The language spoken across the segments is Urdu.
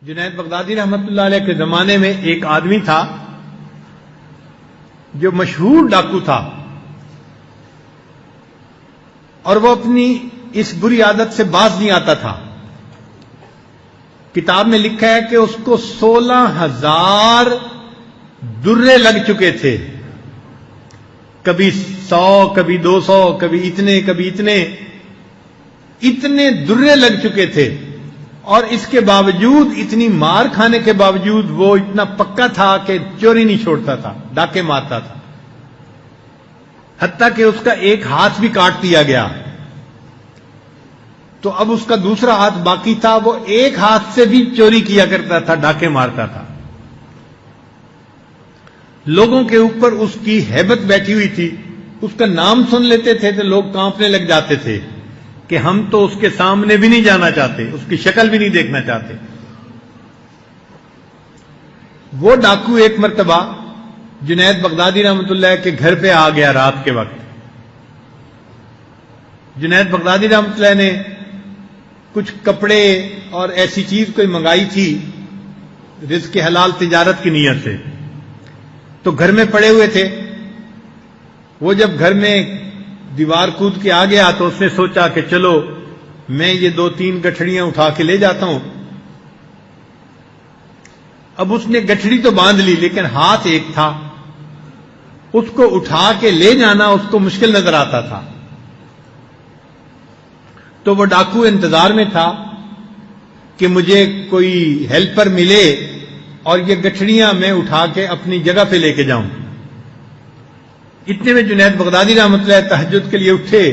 جنید بغدادی رحمت اللہ علیہ کے زمانے میں ایک آدمی تھا جو مشہور ڈاکو تھا، اور وہ اپنی اس بری عادت سے باز نہیں آتا تھا۔ کتاب میں لکھا ہے کہ اس کو 16,000 درے لگ چکے تھے، کبھی 100، کبھی 200، کبھی اتنے درے لگ چکے تھے، اور اس کے باوجود، اتنی مار کھانے کے باوجود وہ اتنا پکا تھا کہ چوری نہیں چھوڑتا تھا، ڈاکے مارتا تھا، حتیٰ کہ اس کا ایک ہاتھ بھی کاٹ دیا گیا۔ تو اب اس کا دوسرا ہاتھ باقی تھا، وہ ایک ہاتھ سے بھی چوری کیا کرتا تھا، ڈاکے مارتا تھا۔ لوگوں کے اوپر اس کی ہیبت بیٹھی ہوئی تھی، اس کا نام سن لیتے تھے تو لوگ کانپنے لگ جاتے تھے کہ ہم تو اس کے سامنے بھی نہیں جانا چاہتے، اس کی شکل بھی نہیں دیکھنا چاہتے۔ وہ ڈاکو ایک مرتبہ جنید بغدادی رحمت اللہ کے گھر پہ آ گیا رات کے وقت۔ جنید بغدادی رحمت اللہ نے کچھ کپڑے اور ایسی چیز کوئی منگائی تھی رزق حلال تجارت کی نیت سے، تو گھر میں پڑے ہوئے تھے۔ وہ جب گھر میں دیوار کود کے آ گیا تو اس نے سوچا کہ چلو میں یہ 2-3 گٹھڑیاں اٹھا کے لے جاتا ہوں۔ اب اس نے گٹھڑی تو باندھ لی، لیکن ہاتھ ایک تھا، اس کو اٹھا کے لے جانا اس کو مشکل نظر آتا تھا۔ تو وہ ڈاکو انتظار میں تھا کہ مجھے کوئی ہیلپر ملے اور یہ گٹھڑیاں میں اٹھا کے اپنی جگہ پہ لے کے جاؤں۔ اتنے میں جنید بغدادی رحمۃ اللہ تہجد کے لیے اٹھے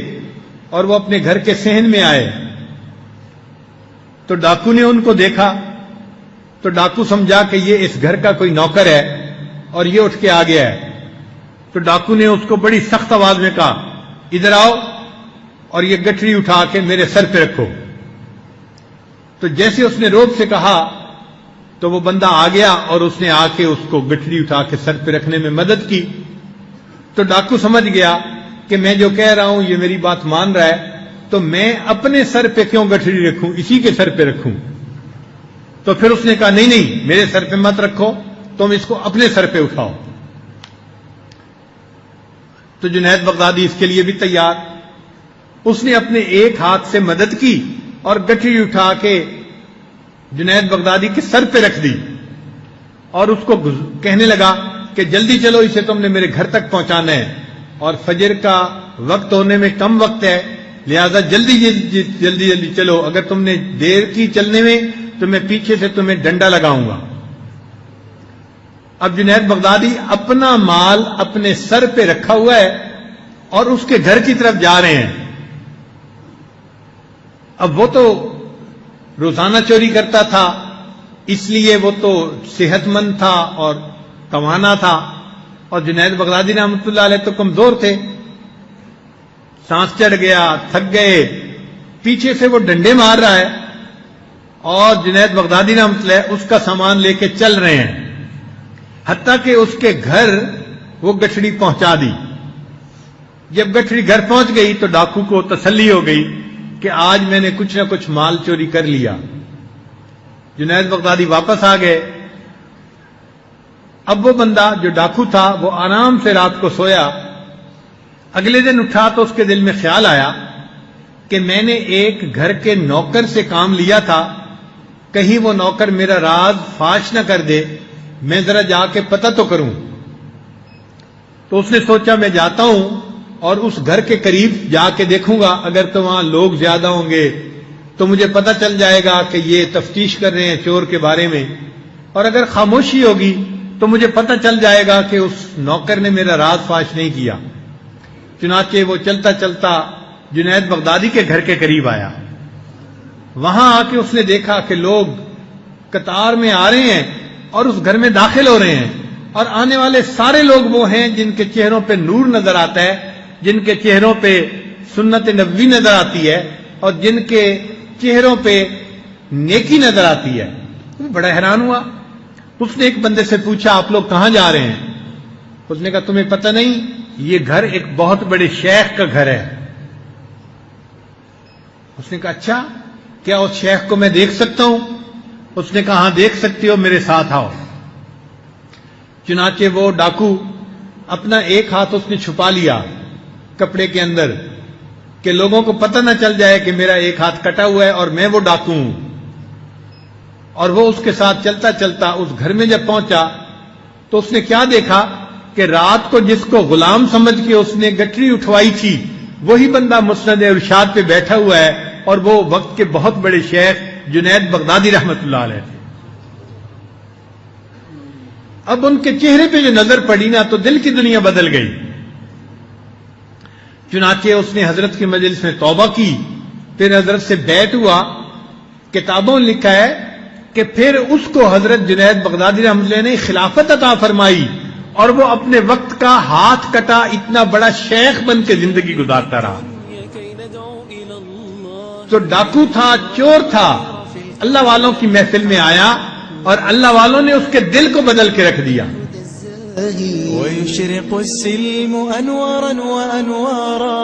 اور وہ اپنے گھر کے صحن میں آئے، تو ڈاکو نے ان کو دیکھا، تو ڈاکو سمجھا کہ یہ اس گھر کا کوئی نوکر ہے اور یہ اٹھ کے آ گیا ہے۔ تو ڈاکو نے اس کو بڑی سخت آواز میں کہا، ادھر آؤ اور یہ گٹھڑی اٹھا کے میرے سر پہ رکھو۔ تو جیسے اس نے روب سے کہا تو وہ بندہ آ گیا اور اس نے آ کے اس کو گٹھڑی اٹھا کے سر پہ رکھنے میں مدد کی۔ تو ڈاکو سمجھ گیا کہ میں جو کہہ رہا ہوں یہ میری بات مان رہا ہے، تو میں اپنے سر پہ کیوں گٹھڑی رکھوں، اسی کے سر پہ رکھوں۔ تو پھر اس نے کہا نہیں میرے سر پہ مت رکھو، تم اس کو اپنے سر پہ اٹھاؤ۔ تو جنید بغدادی اس کے لیے بھی تیار، اس نے اپنے ایک ہاتھ سے مدد کی اور گٹھڑی اٹھا کے جنید بغدادی کے سر پہ رکھ دی، اور اس کو کہنے لگا کہ جلدی چلو، اسے تم نے میرے گھر تک پہنچانا ہے، اور فجر کا وقت ہونے میں کم وقت ہے، لہذا جلدی چلو، اگر تم نے دیر کی چلنے میں تو میں پیچھے سے تمہیں ڈنڈا لگاؤں گا۔ اب جنید بغدادی اپنا مال اپنے سر پہ رکھا ہوا ہے اور اس کے گھر کی طرف جا رہے ہیں۔ اب وہ تو روزانہ چوری کرتا تھا، اس لیے وہ تو صحت مند تھا اور توانا تھا، اور جنید بغدادی رحمۃ اللہ علیہ تو کمزور تھے، سانس چڑھ گیا، تھک گئے، پیچھے سے وہ ڈنڈے مار رہا ہے اور جنید بغدادی رحمۃ اللہ اس کا سامان لے کے چل رہے ہیں، حتیٰ کہ اس کے گھر وہ گٹھڑی پہنچا دی۔ جب گٹھڑی گھر پہنچ گئی تو ڈاکو کو تسلی ہو گئی کہ آج میں نے کچھ نہ کچھ مال چوری کر لیا۔ جنید بغدادی واپس آ گئے۔ اب وہ بندہ جو ڈاکو تھا وہ آرام سے رات کو سویا۔ اگلے دن اٹھا تو اس کے دل میں خیال آیا کہ میں نے ایک گھر کے نوکر سے کام لیا تھا، کہیں وہ نوکر میرا راز فاش نہ کر دے، میں ذرا جا کے پتہ تو کروں۔ تو اس نے سوچا میں جاتا ہوں اور اس گھر کے قریب جا کے دیکھوں گا، اگر تو وہاں لوگ زیادہ ہوں گے تو مجھے پتہ چل جائے گا کہ یہ تفتیش کر رہے ہیں چور کے بارے میں، اور اگر خاموشی ہوگی تو مجھے پتہ چل جائے گا کہ اس نوکر نے میرا راز فاش نہیں کیا۔ چنانچہ وہ چلتا چلتا جنید بغدادی کے گھر کے قریب آیا۔ وہاں آ کے اس نے دیکھا کہ لوگ قطار میں آ رہے ہیں اور اس گھر میں داخل ہو رہے ہیں، اور آنے والے سارے لوگ وہ ہیں جن کے چہروں پہ نور نظر آتا ہے، جن کے چہروں پہ سنت نبوی نظر آتی ہے، اور جن کے چہروں پہ نیکی نظر آتی ہے۔ وہ بڑا حیران ہوا۔ اس نے ایک بندے سے پوچھا آپ لوگ کہاں جا رہے ہیں؟ اس نے کہا تمہیں پتہ نہیں، یہ گھر ایک بہت بڑے شیخ کا گھر ہے۔ اس نے کہا اچھا، کیا اس شیخ کو میں دیکھ سکتا ہوں؟ اس نے کہا ہاں دیکھ سکتے ہو، میرے ساتھ آؤ۔ چنانچہ وہ ڈاکو اپنا ایک ہاتھ اس نے چھپا لیا کپڑے کے اندر کہ لوگوں کو پتہ نہ چل جائے کہ میرا ایک ہاتھ کٹا ہوا ہے اور میں وہ ڈاکو ہوں۔ اور وہ اس کے ساتھ چلتا چلتا اس گھر میں جب پہنچا تو اس نے کیا دیکھا کہ رات کو جس کو غلام سمجھ کے اس نے گٹری اٹھوائی تھی وہی بندہ مسند ارشاد پہ بیٹھا ہوا ہے، اور وہ وقت کے بہت بڑے شیخ جنید بغدادی رحمت اللہ علیہ تھے۔ اب ان کے چہرے پہ جو نظر پڑی نا تو دل کی دنیا بدل گئی۔ چنانچہ اس نے حضرت کی مجلس میں توبہ کی، پھر حضرت سے بیعت ہوا۔ کتابوں میں لکھا ہے کہ پھر اس کو حضرت جنید بغدادی رحمۃ اللہ نے خلافت عطا فرمائی، اور وہ اپنے وقت کا ہاتھ کٹا اتنا بڑا شیخ بن کے زندگی گزارتا رہا۔ تو ڈاکو تھا، چور تھا، اللہ والوں کی محفل میں آیا اور اللہ والوں نے اس کے دل کو بدل کے رکھ دیا۔ ويشرق السلم أنوارا وأنوارا